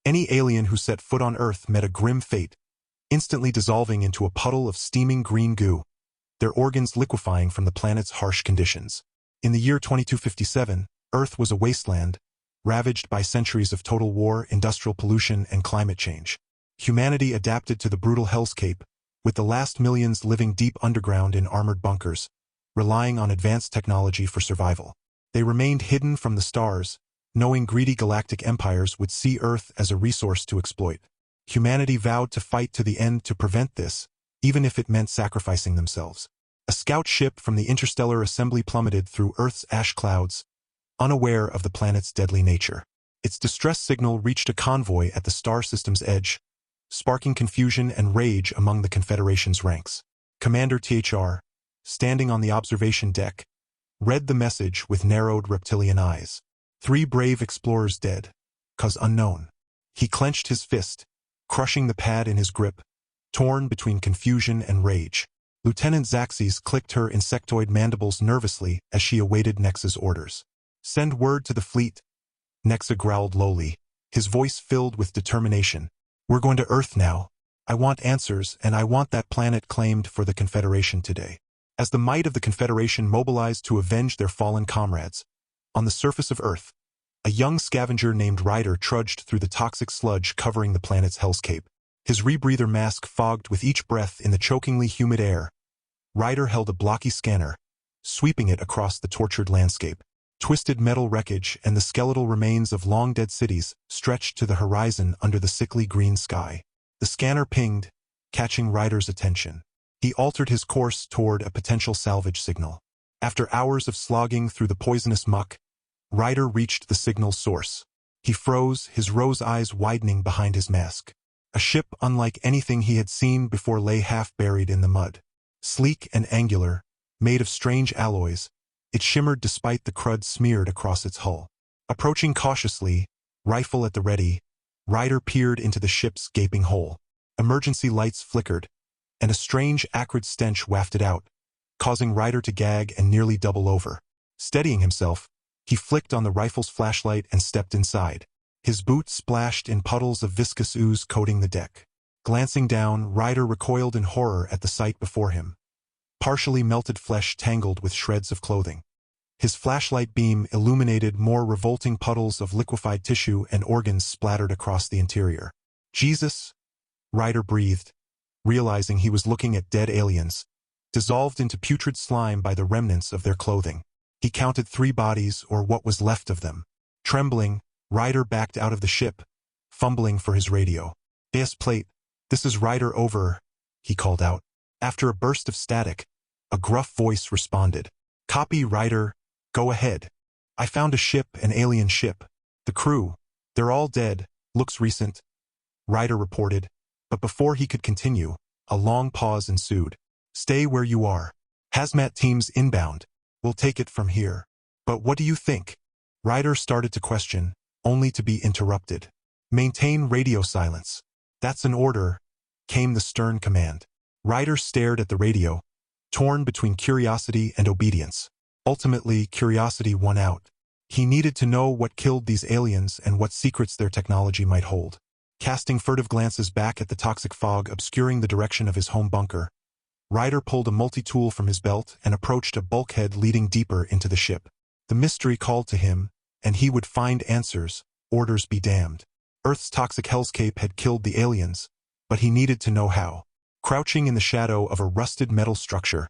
Any alien who set foot on Earth met a grim fate, instantly dissolving into a puddle of steaming green goo, their organs liquefying from the planet's harsh conditions. In the year 2257, Earth was a wasteland, ravaged by centuries of total war, industrial pollution, and climate change. Humanity adapted to the brutal hellscape, with the last millions living deep underground in armored bunkers, relying on advanced technology for survival. They remained hidden from the stars, knowing greedy galactic empires would see Earth as a resource to exploit. Humanity vowed to fight to the end to prevent this, even if it meant sacrificing themselves. A scout ship from the interstellar assembly plummeted through Earth's ash clouds, unaware of the planet's deadly nature. Its distress signal reached a convoy at the star system's edge, sparking confusion and rage among the Confederation's ranks. Commander THR, standing on the observation deck, read the message with narrowed reptilian eyes. 3 brave explorers dead, 'cause unknown. He clenched his fist, crushing the pad in his grip, torn between confusion and rage. Lieutenant Zaxxes clicked her insectoid mandibles nervously as she awaited Nexa's orders. "Send word to the fleet," Nexa growled lowly, his voice filled with determination. "We're going to Earth now. I want answers, and I want that planet claimed for the Confederation today." As the might of the Confederation mobilized to avenge their fallen comrades, on the surface of Earth, a young scavenger named Ryder trudged through the toxic sludge covering the planet's hellscape. His rebreather mask fogged with each breath in the chokingly humid air. Ryder held a blocky scanner, sweeping it across the tortured landscape. Twisted metal wreckage and the skeletal remains of long-dead cities stretched to the horizon under the sickly green sky. The scanner pinged, catching Ryder's attention. He altered his course toward a potential salvage signal. After hours of slogging through the poisonous muck, Ryder reached the signal's source. He froze, his rose eyes widening behind his mask. A ship unlike anything he had seen before lay half-buried in the mud. Sleek and angular, made of strange alloys, it shimmered despite the crud smeared across its hull. Approaching cautiously, rifle at the ready, Ryder peered into the ship's gaping hole. Emergency lights flickered, and a strange acrid stench wafted out, causing Ryder to gag and nearly double over. Steadying himself, he flicked on the rifle's flashlight and stepped inside. His boots splashed in puddles of viscous ooze coating the deck. Glancing down, Ryder recoiled in horror at the sight before him. Partially melted flesh tangled with shreds of clothing. His flashlight beam illuminated more revolting puddles of liquefied tissue and organs splattered across the interior. "Jesus," Ryder breathed, realizing he was looking at dead aliens, dissolved into putrid slime by the remnants of their clothing. He counted 3 bodies, or what was left of them. Trembling, Ryder backed out of the ship, fumbling for his radio. "Yes, plate. This is Ryder over," he called out. After a burst of static, a gruff voice responded. "Copy, Ryder. Go ahead. I found a ship, an alien ship. The crew, they're all dead, looks recent," Ryder reported, but before he could continue, a long pause ensued. "Stay where you are. Hazmat teams inbound. We'll take it from here." "But what do you think?" Ryder started to question, only to be interrupted. "Maintain radio silence. That's an order," came the stern command. Ryder stared at the radio, torn between curiosity and obedience. Ultimately, curiosity won out. He needed to know what killed these aliens and what secrets their technology might hold. Casting furtive glances back at the toxic fog obscuring the direction of his home bunker, Ryder pulled a multi-tool from his belt and approached a bulkhead leading deeper into the ship. The mystery called to him, and he would find answers, orders be damned. Earth's toxic hellscape had killed the aliens, but he needed to know how. Crouching in the shadow of a rusted metal structure,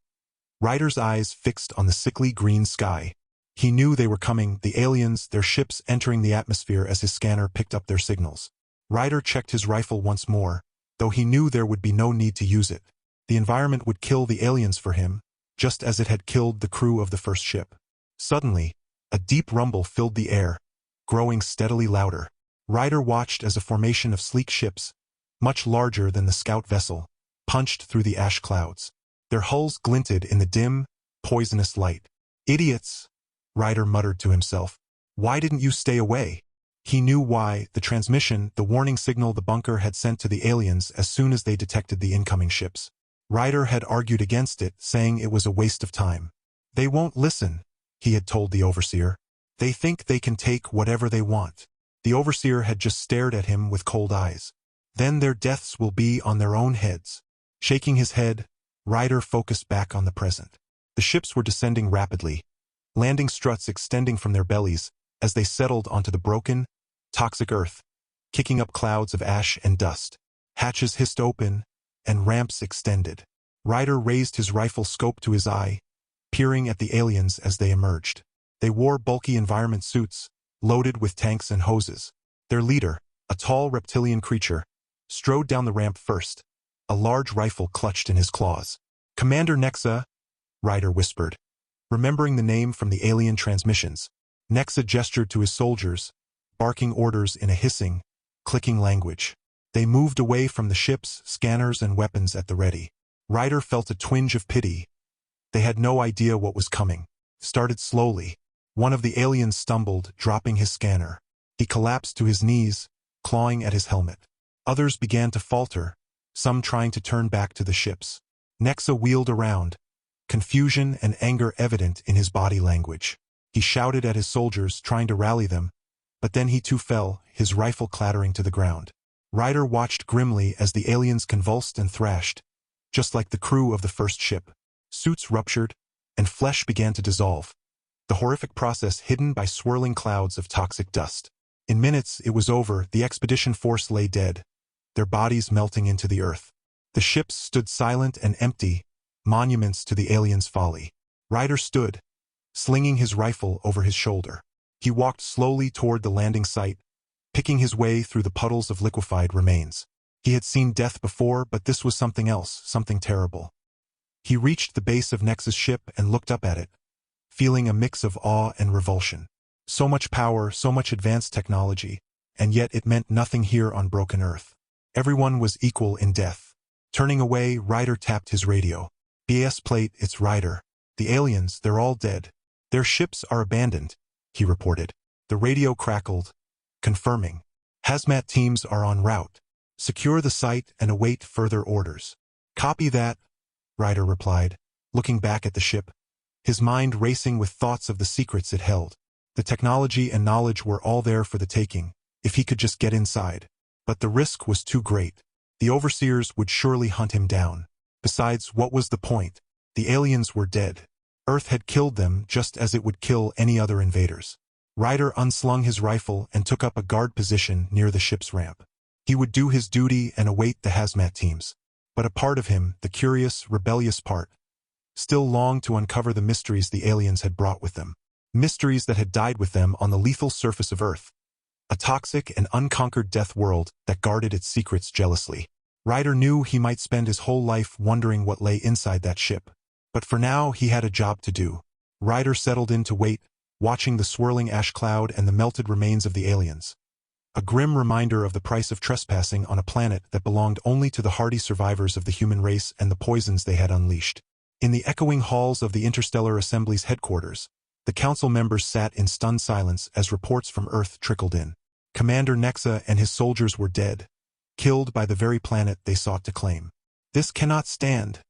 Ryder's eyes fixed on the sickly green sky. He knew they were coming, the aliens, their ships entering the atmosphere as his scanner picked up their signals. Ryder checked his rifle once more, though he knew there would be no need to use it. The environment would kill the aliens for him, just as it had killed the crew of the first ship. Suddenly, a deep rumble filled the air, growing steadily louder. Ryder watched as a formation of sleek ships, much larger than the scout vessel, punched through the ash clouds. Their hulls glinted in the dim, poisonous light. "Idiots," Ryder muttered to himself. "Why didn't you stay away?" He knew why, the transmission, the warning signal the bunker had sent to the aliens as soon as they detected the incoming ships. Ryder had argued against it, saying it was a waste of time. "They won't listen," he had told the overseer. "They think they can take whatever they want." The overseer had just stared at him with cold eyes. Then their deaths will be on their own heads. Shaking his head, Ryder focused back on the present. The ships were descending rapidly, landing struts extending from their bellies as they settled onto the broken, toxic earth, kicking up clouds of ash and dust. Hatches hissed open, and ramps extended. Ryder raised his rifle scope to his eye, peering at the aliens as they emerged. They wore bulky environment suits, loaded with tanks and hoses. Their leader, a tall reptilian creature, strode down the ramp first, a large rifle clutched in his claws. "Commander Nexa," Ryder whispered, remembering the name from the alien transmissions. Nexa gestured to his soldiers, barking orders in a hissing, clicking language. They moved away from the ships, scanners and weapons at the ready. Ryder felt a twinge of pity. They had no idea what was coming. Started slowly. One of the aliens stumbled, dropping his scanner. He collapsed to his knees, clawing at his helmet. Others began to falter, some trying to turn back to the ships. Nexa wheeled around, confusion and anger evident in his body language. He shouted at his soldiers, trying to rally them, but then he too fell, his rifle clattering to the ground. Ryder watched grimly as the aliens convulsed and thrashed, just like the crew of the first ship. Suits ruptured, and flesh began to dissolve, the horrific process hidden by swirling clouds of toxic dust. In minutes, it was over. The expedition force lay dead, their bodies melting into the earth. The ships stood silent and empty, monuments to the aliens' folly. Ryder stood, slinging his rifle over his shoulder. He walked slowly toward the landing site, picking his way through the puddles of liquefied remains. He had seen death before, but this was something else, something terrible. He reached the base of Nexa's ship and looked up at it, feeling a mix of awe and revulsion. So much power, so much advanced technology, and yet it meant nothing here on broken Earth. Everyone was equal in death. Turning away, Ryder tapped his radio. "BS plate, it's Ryder. The aliens, they're all dead. Their ships are abandoned," he reported. The radio crackled, confirming. "Hazmat teams are en route. Secure the site and await further orders." "Copy that," Ryder replied, looking back at the ship, his mind racing with thoughts of the secrets it held. The technology and knowledge were all there for the taking, if he could just get inside. But the risk was too great. The overseers would surely hunt him down. Besides, what was the point? The aliens were dead. Earth had killed them just as it would kill any other invaders. Ryder unslung his rifle and took up a guard position near the ship's ramp. He would do his duty and await the hazmat teams. But a part of him, the curious, rebellious part, still longed to uncover the mysteries the aliens had brought with them. Mysteries that had died with them on the lethal surface of Earth. A toxic and unconquered death world that guarded its secrets jealously. Ryder knew he might spend his whole life wondering what lay inside that ship. But for now, he had a job to do. Ryder settled in to wait, watching the swirling ash cloud and the melted remains of the aliens. A grim reminder of the price of trespassing on a planet that belonged only to the hardy survivors of the human race and the poisons they had unleashed. In the echoing halls of the Interstellar Assembly's headquarters, the council members sat in stunned silence as reports from Earth trickled in. Commander Nexa and his soldiers were dead, killed by the very planet they sought to claim. "This cannot stand,"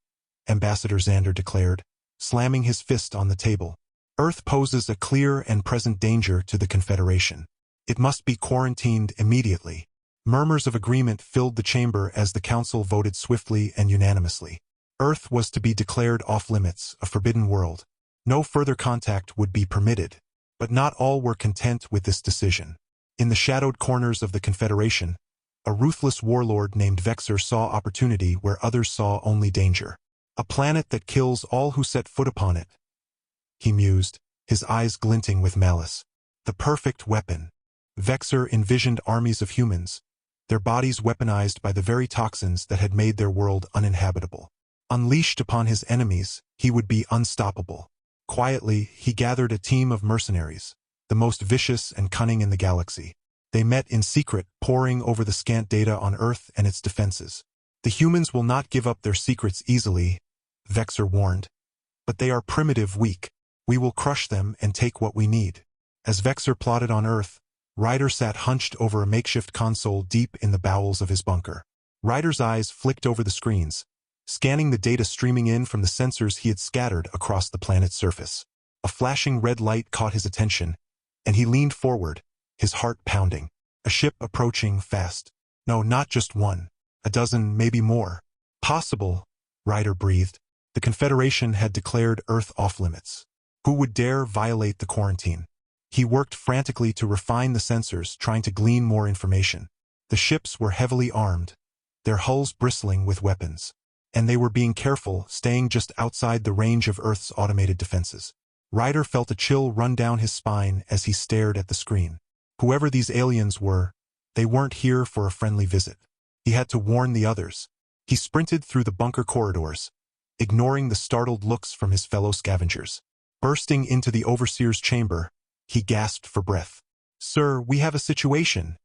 Ambassador Xander declared, slamming his fist on the table. "Earth poses a clear and present danger to the Confederation. It must be quarantined immediately." Murmurs of agreement filled the chamber as the council voted swiftly and unanimously. Earth was to be declared off-limits, a forbidden world. No further contact would be permitted. But not all were content with this decision. In the shadowed corners of the Confederation, a ruthless warlord named Vexer saw opportunity where others saw only danger. "A planet that kills all who set foot upon it," he mused, his eyes glinting with malice. "The perfect weapon." Vexer envisioned armies of humans, their bodies weaponized by the very toxins that had made their world uninhabitable. Unleashed upon his enemies, he would be unstoppable. Quietly, he gathered a team of mercenaries, the most vicious and cunning in the galaxy. They met in secret, poring over the scant data on Earth and its defenses. "The humans will not give up their secrets easily," Vexer warned. "But they are primitive, weak. We will crush them and take what we need." As Vexer plotted on Earth, Ryder sat hunched over a makeshift console deep in the bowels of his bunker. Ryder's eyes flicked over the screens, scanning the data streaming in from the sensors he had scattered across the planet's surface. A flashing red light caught his attention, and he leaned forward, his heart pounding. A ship approaching fast. No, not just one. A dozen, maybe more. Possible, Ryder breathed. The Confederation had declared Earth off-limits. Who would dare violate the quarantine? He worked frantically to refine the sensors, trying to glean more information. The ships were heavily armed, their hulls bristling with weapons. And they were being careful, staying just outside the range of Earth's automated defenses. Ryder felt a chill run down his spine as he stared at the screen. Whoever these aliens were, they weren't here for a friendly visit. He had to warn the others. He sprinted through the bunker corridors, ignoring the startled looks from his fellow scavengers. Bursting into the overseer's chamber, he gasped for breath. "Sir, we have a situation,"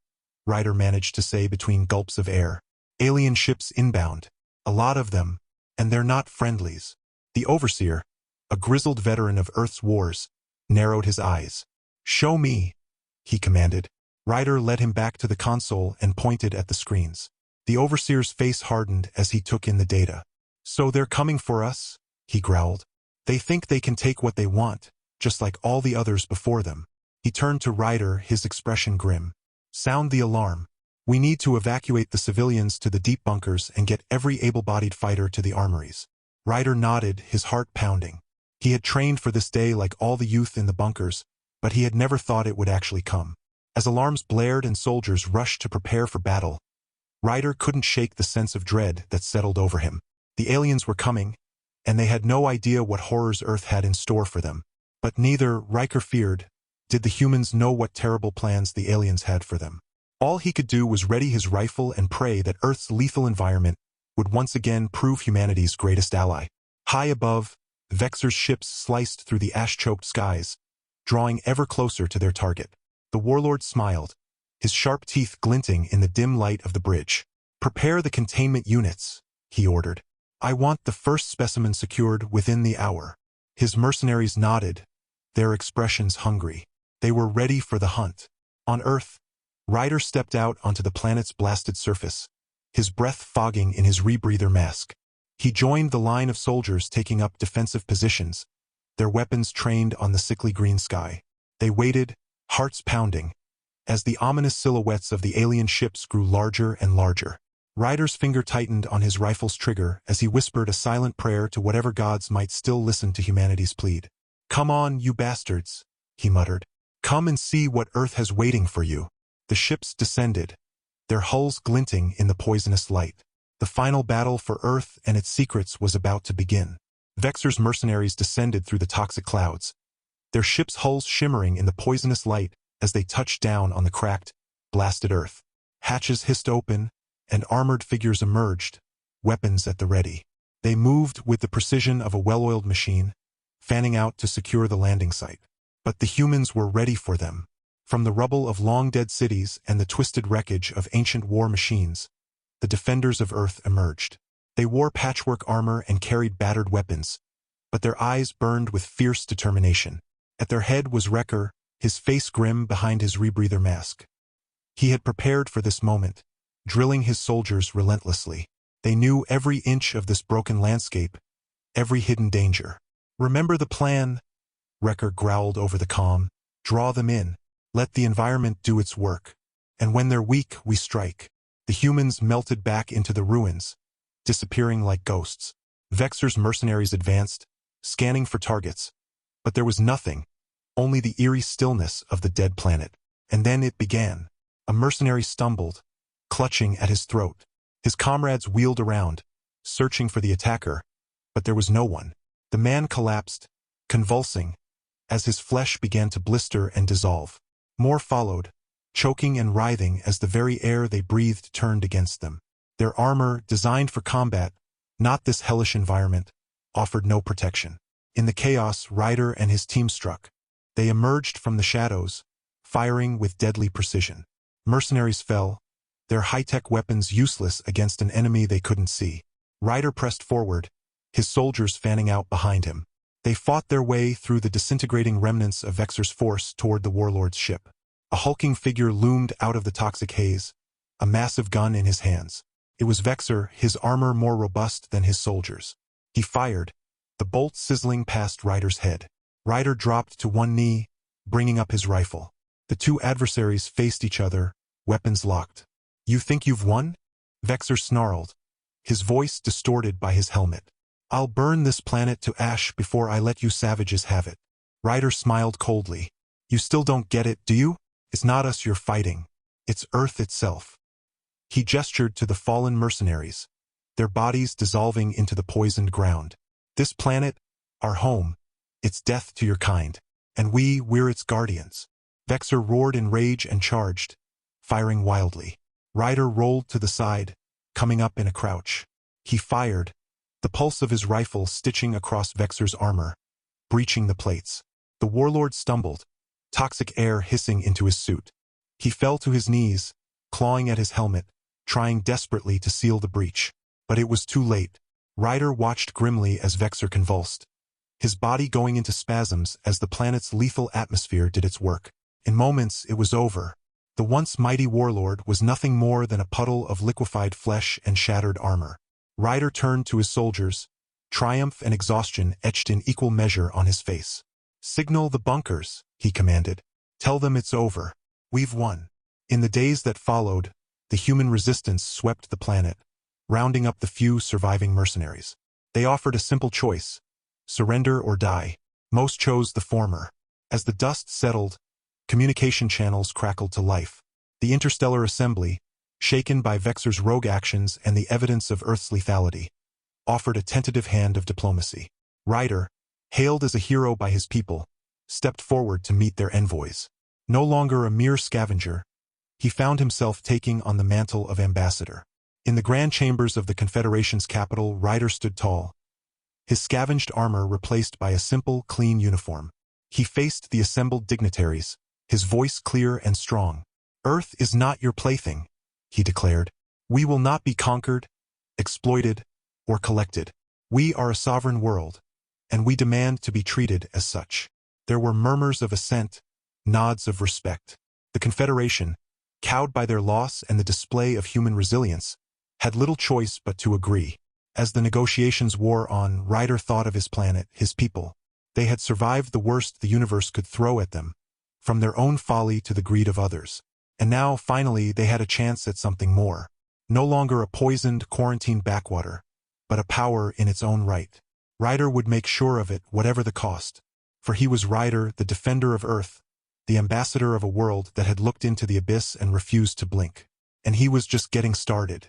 Ryder managed to say between gulps of air. "Alien ships inbound. A lot of them, and they're not friendlies." The overseer, a grizzled veteran of Earth's wars, narrowed his eyes. "Show me," he commanded. Ryder led him back to the console and pointed at the screens. The overseer's face hardened as he took in the data. "So they're coming for us," he growled. "They think they can take what they want, just like all the others before them." He turned to Ryder, his expression grim. "Sound the alarm. We need to evacuate the civilians to the deep bunkers and get every able-bodied fighter to the armories." Ryder nodded, his heart pounding. He had trained for this day like all the youth in the bunkers, but he had never thought it would actually come. As alarms blared and soldiers rushed to prepare for battle, Ryder couldn't shake the sense of dread that settled over him. The aliens were coming, and they had no idea what horrors Earth had in store for them. But neither, Ryder feared, did the humans know what terrible plans the aliens had for them. All he could do was ready his rifle and pray that Earth's lethal environment would once again prove humanity's greatest ally. High above, Vexor's ships sliced through the ash-choked skies, drawing ever closer to their target. The Warlord smiled, his sharp teeth glinting in the dim light of the bridge. "Prepare the containment units," he ordered. "I want the first specimen secured within the hour." His mercenaries nodded, their expressions hungry. They were ready for the hunt. On Earth, Ryder stepped out onto the planet's blasted surface, his breath fogging in his rebreather mask. He joined the line of soldiers taking up defensive positions, their weapons trained on the sickly green sky. They waited, hearts pounding, as the ominous silhouettes of the alien ships grew larger and larger. Ryder's finger tightened on his rifle's trigger as he whispered a silent prayer to whatever gods might still listen to humanity's plead. "Come on, you bastards," he muttered. "Come and see what Earth has waiting for you." The ships descended, their hulls glinting in the poisonous light. The final battle for Earth and its secrets was about to begin. Vexor's mercenaries descended through the toxic clouds, their ships' hulls shimmering in the poisonous light as they touched down on the cracked, blasted Earth. Hatches hissed open, and armored figures emerged, weapons at the ready. They moved with the precision of a well-oiled machine, fanning out to secure the landing site. But the humans were ready for them. From the rubble of long-dead cities and the twisted wreckage of ancient war machines, the defenders of Earth emerged. They wore patchwork armor and carried battered weapons, but their eyes burned with fierce determination. At their head was Wrecker, his face grim behind his rebreather mask. He had prepared for this moment, drilling his soldiers relentlessly. They knew every inch of this broken landscape, every hidden danger. "Remember the plan," Wrecker growled over the comm. "Draw them in. Let the environment do its work. And when they're weak, we strike." The humans melted back into the ruins, disappearing like ghosts. Vexor's mercenaries advanced, scanning for targets. But there was nothing, only the eerie stillness of the dead planet. And then it began. A mercenary stumbled, clutching at his throat. His comrades wheeled around, searching for the attacker, but there was no one. The man collapsed, convulsing, as his flesh began to blister and dissolve. More followed, choking and writhing as the very air they breathed turned against them. Their armor, designed for combat, not this hellish environment, offered no protection. In the chaos, Ryder and his team struck. They emerged from the shadows, firing with deadly precision. Mercenaries fell, their high-tech weapons useless against an enemy they couldn't see. Ryder pressed forward, his soldiers fanning out behind him. They fought their way through the disintegrating remnants of Vexor's force toward the Warlord's ship. A hulking figure loomed out of the toxic haze, a massive gun in his hands. It was Vexor, his armor more robust than his soldiers. He fired, the bolt sizzling past Ryder's head. Ryder dropped to one knee, bringing up his rifle. The two adversaries faced each other, weapons locked. You think you've won? Vexor snarled, his voice distorted by his helmet. I'll burn this planet to ash before I let you savages have it. Ryder smiled coldly. You still don't get it, do you? It's not us you're fighting. It's Earth itself. He gestured to the fallen mercenaries, their bodies dissolving into the poisoned ground. This planet, our home, it's death to your kind. And we're its guardians. Vexor roared in rage and charged, firing wildly. Ryder rolled to the side, coming up in a crouch. He fired, the pulse of his rifle stitching across Vexor's armor, breaching the plates. The Warlord stumbled, toxic air hissing into his suit. He fell to his knees, clawing at his helmet, trying desperately to seal the breach. But it was too late. Ryder watched grimly as Vexor convulsed, his body going into spasms as the planet's lethal atmosphere did its work. In moments, it was over. The once mighty Warlord was nothing more than a puddle of liquefied flesh and shattered armor. Ryder turned to his soldiers, triumph and exhaustion etched in equal measure on his face. Signal the bunkers, he commanded. Tell them it's over. We've won. In the days that followed, the human resistance swept the planet, rounding up the few surviving mercenaries. They offered a simple choice: surrender or die. Most chose the former. As the dust settled, communication channels crackled to life. The interstellar assembly, shaken by Vexor's rogue actions and the evidence of Earth's lethality, offered a tentative hand of diplomacy. Ryder, hailed as a hero by his people, stepped forward to meet their envoys. No longer a mere scavenger, he found himself taking on the mantle of ambassador. In the grand chambers of the Confederation's capital, Ryder stood tall, his scavenged armor replaced by a simple, clean uniform. He faced the assembled dignitaries, his voice clear and strong. Earth is not your plaything, he declared. We will not be conquered, exploited, or collected. We are a sovereign world, and we demand to be treated as such. There were murmurs of assent, nods of respect. The Confederation, cowed by their loss and the display of human resilience, had little choice but to agree. As the negotiations wore on, Ryder thought of his planet, his people. They had survived the worst the universe could throw at them, from their own folly to the greed of others. And now, finally, they had a chance at something more. No longer a poisoned, quarantined backwater, but a power in its own right. Ryder would make sure of it, whatever the cost. For he was Ryder, the defender of Earth, the ambassador of a world that had looked into the abyss and refused to blink. And he was just getting started.